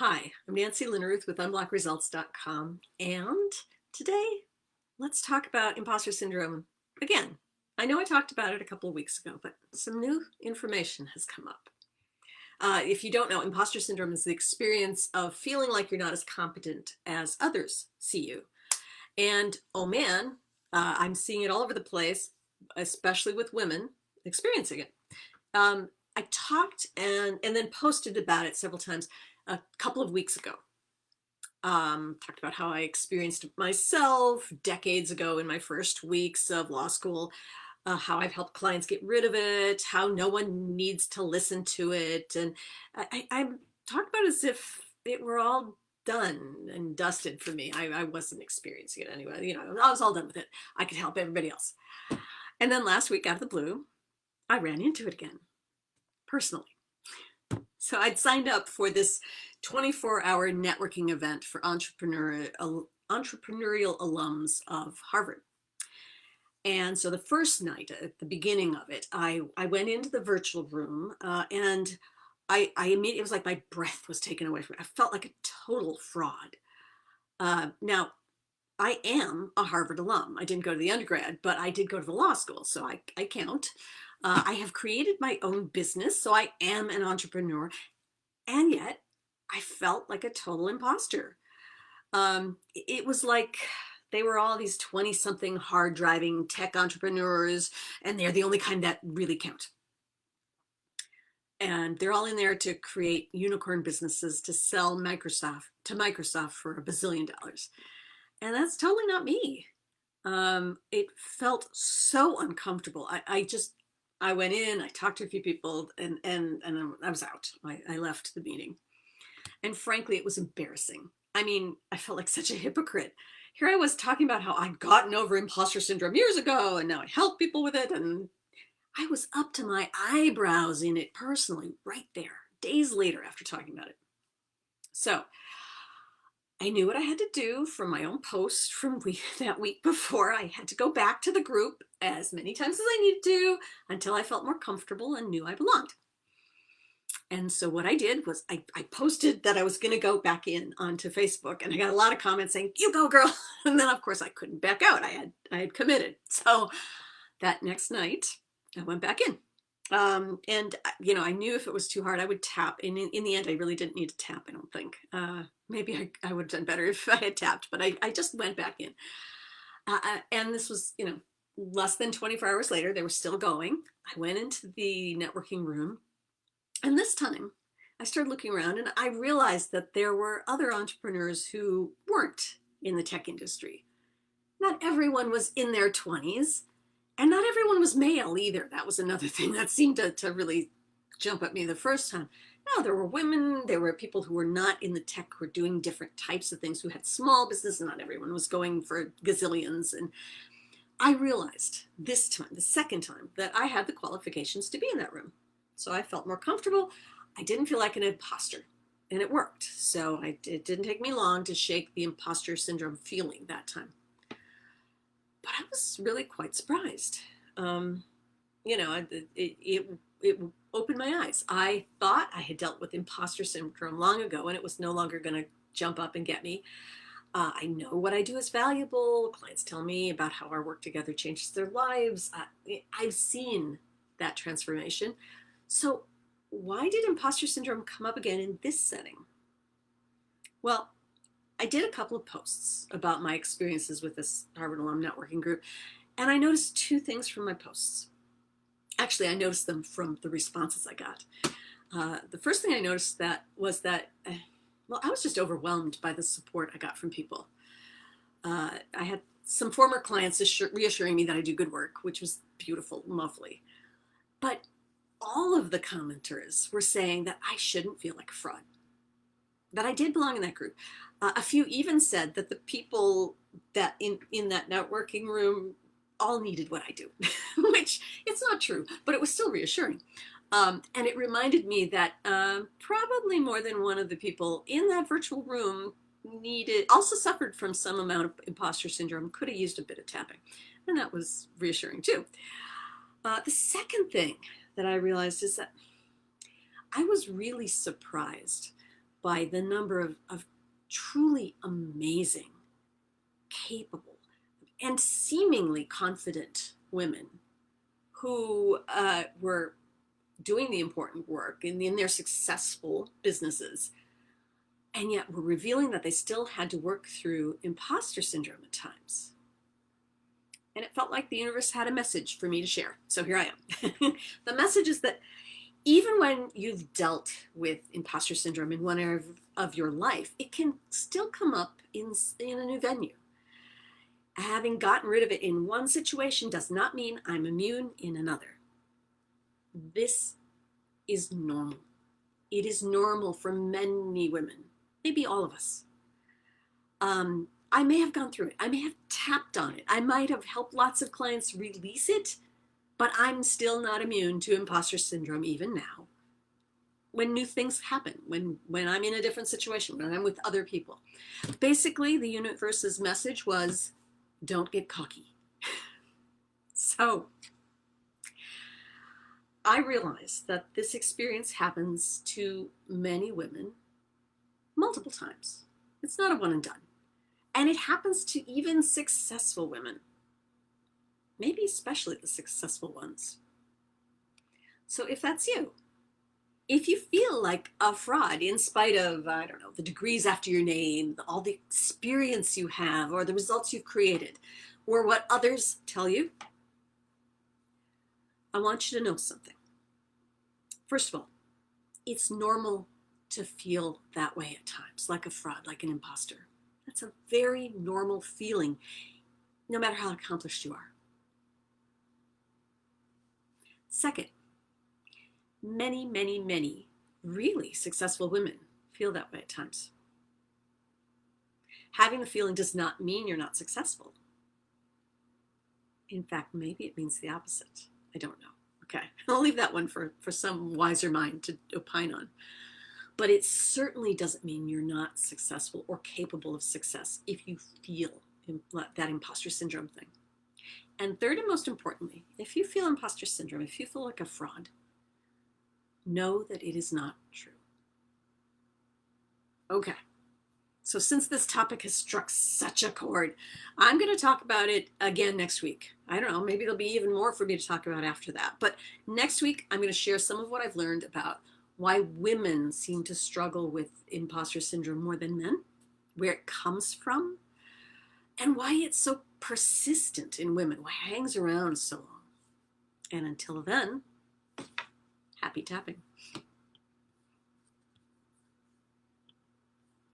Hi, I'm Nancy Linneruth with unblockresults.com, and today let's talk about imposter syndrome again. I know I talked about it a couple of weeks ago, but some new information has come up. If you don't know, imposter syndrome is the experience of feeling like you're not as competent as others see you. And oh man, I'm seeing it all over the place, especially with women experiencing it. I talked and then posted about it several times a couple of weeks ago. Talked about how I experienced it myself decades ago in my first weeks of law school, how I've helped clients get rid of it, how no one needs to listen to it. And I talked about it as if it were all done and dusted for me. I wasn't experiencing it anyway. I was all done with it. I could help everybody else. And then last week, out of the blue, I ran into it again, personally. So I'd signed up for this 24-hour networking event for entrepreneurial alums of Harvard. And so the first night, at the beginning of it, I went into the virtual room and I immediately, it was like my breath was taken away from me. I felt like a total fraud. Now, I am a Harvard alum. I didn't go to the undergrad, but I did go to the law school, so I count. I have created my own business, so I am an entrepreneur, and yet I felt like a total imposter. It was like they were all these 20-something hard-driving tech entrepreneurs, and they're the only kind that really count. And they're all in there to create unicorn businesses to sell Microsoft for $1 bazillion. And that's totally not me. It felt so uncomfortable. I went in, I talked to a few people, and I was out. I left the meeting. And frankly, it was embarrassing. I mean, I felt like such a hypocrite. Here I was talking about how I'd gotten over imposter syndrome years ago, and now I help people with it. And I was up to my eyebrows in it personally, right there, days later after talking about it. So I knew what I had to do from my own post from that week before. I had to go back to the group as many times as I needed to until I felt more comfortable and knew I belonged. And so what I did was I posted that I was going to go back in onto Facebook, and I got a lot of comments saying, "You go, girl." And then of course I couldn't back out. I had committed. So that next night I went back in. And I knew if it was too hard, I would tap. And in the end, I really didn't need to tap, I don't think. Maybe I would have done better if I had tapped, but I just went back in. And this was, less than 24 hours later, they were still going. I went into the networking room, and this time I started looking around, and I realized that there were other entrepreneurs who weren't in the tech industry. Not everyone was in their 20s. And not everyone was male either. That was another thing that seemed to really jump at me the first time. No, there were women, there were people who were not in the tech, who were doing different types of things, who had small business, and not everyone was going for gazillions. And I realized this time, the second time, that I had the qualifications to be in that room. So I felt more comfortable. I didn't feel like an imposter, and it worked. So it didn't take me long to shake the imposter syndrome feeling that time. But I was really quite surprised. It opened my eyes. I thought I had dealt with imposter syndrome long ago, and it was no longer going to jump up and get me. I know what I do is valuable. Clients tell me about how our work together changes their lives. I've seen that transformation. So why did imposter syndrome come up again in this setting? Well, I did a couple of posts about my experiences with this Harvard Alum Networking group, and I noticed two things from my posts. Actually, I noticed them from the responses I got. The first thing I noticed was that I was just overwhelmed by the support I got from people. I had some former clients reassuring me that I do good work, which was beautiful and lovely. But all of the commenters were saying that I shouldn't feel like a fraud, that I did belong in that group. A few even said that the people that in that networking room all needed what I do, which it's not true, but it was still reassuring. And it reminded me that probably more than one of the people in that virtual room also suffered from some amount of imposter syndrome, could have used a bit of tapping. And that was reassuring too. The second thing that I realized is that I was really surprised by the number of truly amazing, capable, and seemingly confident women who were doing the important work in their successful businesses, and yet were revealing that they still had to work through imposter syndrome at times. And it felt like the universe had a message for me to share. So here I am. The message is that even when you've dealt with imposter syndrome in one area of your life, it can still come up in a new venue. Having gotten rid of it in one situation does not mean I'm immune in another. This is normal. It is normal for many women, maybe all of us. I may have gone through it. I may have tapped on it. I might have helped lots of clients release it, but I'm still not immune to imposter syndrome even now. When new things happen, when I'm in a different situation, when I'm with other people. Basically, the universe's message was, don't get cocky. So I realize that this experience happens to many women multiple times. It's not a one and done. And it happens to even successful women, maybe especially the successful ones. So if that's you, if you feel like a fraud in spite of, I don't know, the degrees after your name, all the experience you have, or the results you've created, or what others tell you, I want you to know something. First of all, it's normal to feel that way at times, like a fraud, like an imposter. That's a very normal feeling, no matter how accomplished you are. Second, many, many, many really successful women feel that way at times. Having the feeling does not mean you're not successful. In fact, maybe it means the opposite. I don't know. Okay, I'll leave that one for some wiser mind to opine on. But it certainly doesn't mean you're not successful or capable of success if you feel that imposter syndrome thing. And third and most importantly, if you feel imposter syndrome, if you feel like a fraud, know that it is not true. Okay, so since this topic has struck such a chord, I'm going to talk about it again next week. I don't know, maybe there'll be even more for me to talk about after that. But next week, I'm going to share some of what I've learned about why women seem to struggle with imposter syndrome more than men, where it comes from, and why it's so persistent in women, why it hangs around so long. And until then, happy tapping.